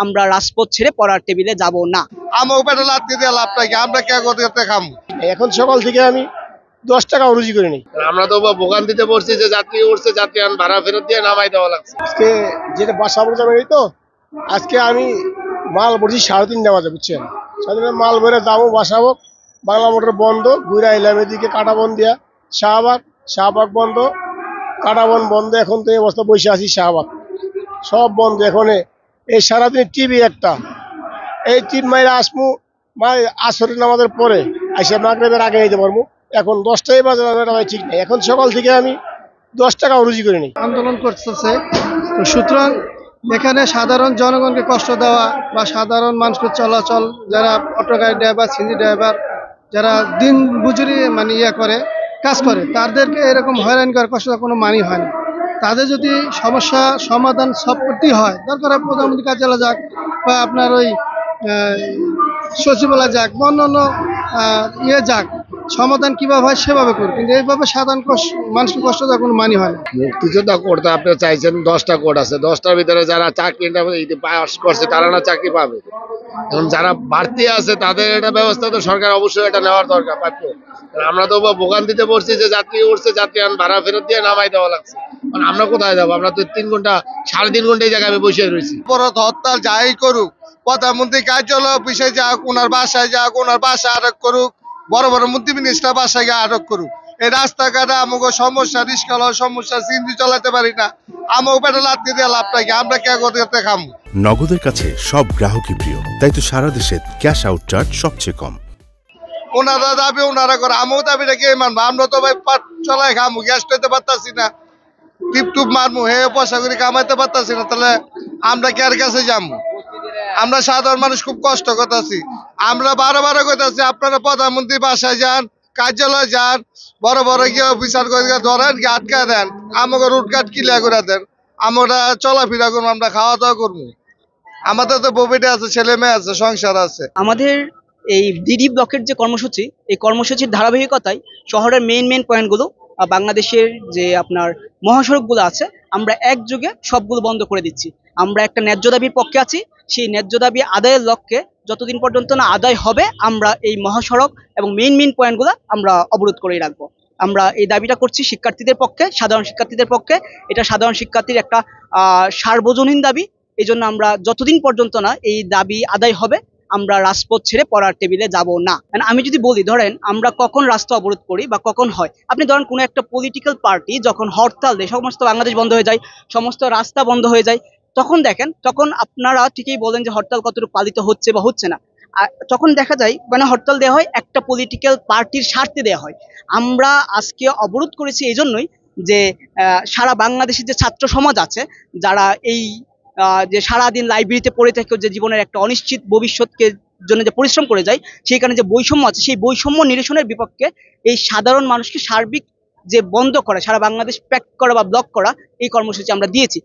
আমরা রাজপথ ছেড়ে পড়ার টেবিলে যাব না। আমার পেটে লাত্তি দিয়ে লাভটা কি, আমরা কে করতে খামু। এখন সকাল থেকে আমি 10 টাকা রুজি করে নিই। আমরা তো ভোগান্তিতে পড়ছি যে যাত্রী উঠছে, যাত্রী ভাড়া ফেরত দিয়ে নামাই দেওয়া লাগছে। আজকে যেটা বাসা পড়ে যাবে তো, আজকে আমি মাল ভরছি 3:30 বাজে, বুঝছেন? 3:30 মাল ভরে যাবো বাসাবো, বাংলা মোটর বন্ধ, ঘুরে এলাম এদিকে কাটাবন দিয়া শাহবাগ বন্ধ, কাটাবন বন্ধ। এখন তো এই অবস্থা বসে আছি, শাহবাগ সব বন্ধ। এখন এই সারাদিন টিভি একটা, এই টিপ মাইরা আসমু আসরের নামাজের পরে আইসা মাগরিবের আগে যেতে পারবো। এখন 10টাই বাজে, ঠিক নেই। এখন সকাল থেকে আমি 10 টাকা রুজি করে নিই। আন্দোলন করতেছে, তো সুতরাং এখানে সাধারণ জনগণকে কষ্ট দেওয়া বা সাধারণ মানুষকে চলাচল, যারা অটো গাড়ি ড্রাইভার, সিএনজি ড্রাইভার, যারা দিন মজুরি মানে করে কাজ করে, তাদেরকে এরকম হয়রানি করার কষ্ট কোনো মানি হয় না। তাদের যদি সমস্যা সমাধান সব করতেই হয়, দরকার হয় প্রধানমন্ত্রী কার্যালয় যাক বা আপনার ওই সচিবালয় যাক বা অন্য যাক, সমাধান কিভাবে হয় সেভাবে করুন, কিন্তু এইভাবে সাধারণ মানুষকে কষ্ট দেওয়ার কোনো মানি হয় না। মুক্তিযোদ্ধা কোর্ট আপনি চাইছেন 10টা কোর্ট আছে, 10টার ভিতরে যারা চাকরিটা পাস করছে তারা না চাকরি পাবে। এখন যারা বাড়তি আছে তাদের একটা ব্যবস্থা তো সরকার অবশ্যই এটা নেওয়ার দরকার। আমরা তো ভোগান্তিতে পড়ছি যে যাত্রী উঠছে, যাত্রী ভাড়া ফেরত দিয়ে নামাই দেওয়া লাগছে। আমরা কোথায় যাবো? আমরা তো 3 ঘন্টা 3.5 ঘন্টা এই জায়গায় আমি বসে রয়েছি। হরতাল যাই করুক, প্রধানমন্ত্রী কার্যালয় অফিসে যাক, ওনার বাসায় যাক, ওনার বাসা আটক করুক, বড় বড় মন্ত্রী মিনিস্টার বাসায় গিয়ে আটক করুক। এই রাস্তাঘাটে আমাকে সমস্যা, রিস্কাল সমস্যা, সিএনজি চালাতে পারি না। আমার পেটে লাত্তি দিয়ে লাভটা কি, আমরা কে করতে খামু। নগদের কাছে সব গ্রাহকই প্রিয়, তাই তো সারা দেশে ক্যাশ আউট চার্জ সবচেয়ে কম। ওনারা দাবি ওনারা করে, আমিও দাবিটা কে মানবো? আমরা তো ভাই চলাই খামু, গ্যাস পেতে পারতাছি না, টিপ মারমু, হে পয়সা করে কামাইতে পারতাছি না, তাহলে আমরা কে আর কাছে যাবো? আমরা সাধারণ মানুষ খুব কষ্ট করতেছি। আমরা বারো করতেছি, আপনারা প্রধানমন্ত্রী বাসায় যান, কার্যালয়ে যান, বড় বড় গিয়ে অফিসার করে ধরেন, আটকা দেন, আমাকে রুটকাট ক্লিয়ার করে দেন, আমরা চলাফেরা করবো, আমরা খাওয়া দাওয়া করবো। আমাদের তো বউবেটে আছে, ছেলে মেয়ে আছে, সংসার আছে। আমাদের এই ডিডি ব্লকের যে কর্মসূচি, এই কর্মসূচির ধারাবাহিকতায় শহরের মেইন পয়েন্টগুলো, বাংলাদেশের যে আপনার মহাসড়কগুলো আছে, আমরা একযোগে সবগুলো বন্ধ করে দিচ্ছি। আমরা একটা ন্যায্য দাবির পক্ষে আছি। সেই ন্যায্য দাবি আদায়ের লক্ষ্যে যতদিন পর্যন্ত না আদায় হবে, আমরা এই মহাসড়ক এবং মেইন পয়েন্টগুলো আমরা অবরোধ করেই রাখবো। আমরা এই দাবিটা করছি শিক্ষার্থীদের পক্ষে, সাধারণ শিক্ষার্থীদের পক্ষে। এটা সাধারণ শিক্ষার্থীর একটা সার্বজনীন দাবি। এই জন্য আমরা যতদিন পর্যন্ত না এই দাবি আদায় হবে, আমরা রাজপথ ছেড়ে পড়ার টেবিলে যাব না। আমি যদি বলি, ধরেন আমরা কখন রাস্তা অবরোধ করি বা কখন হয়, আপনি ধরেন কোনো একটা পলিটিক্যাল পার্টি যখন হরতাল দেয়, সমস্ত বাংলাদেশ বন্ধ হয়ে যায়, সমস্ত রাস্তা বন্ধ হয়ে যায়, তখন দেখেন, তখন আপনারা ঠিকই বলেন যে হরতাল কতটুকু পালিত হচ্ছে বা হচ্ছে না। তখন দেখা যায় মানে হরতাল দেওয়া হয় একটা পলিটিক্যাল পার্টির স্বার্থে দেওয়া হয়। আমরা আজকে অবরোধ করেছি এই জন্যই যে সারা বাংলাদেশের যে ছাত্র সমাজ আছে, যারা এই যে সারাদিন লাইব্রেরিতে পড়ে থেকে যে জীবনের একটা অনিশ্চিত ভবিষ্যৎকে জন্য যে পরিশ্রম করে যায়, সেই কারণে যে বৈষম্য আছে, সেই বৈষম্য নিরসনের বিপক্ষে এই সাধারণ মানুষকে সার্বিক যে বন্ধ করা, সারা বাংলাদেশ প্যাক করা বা ব্লক করা, এই কর্মসূচি আমরা দিয়েছি।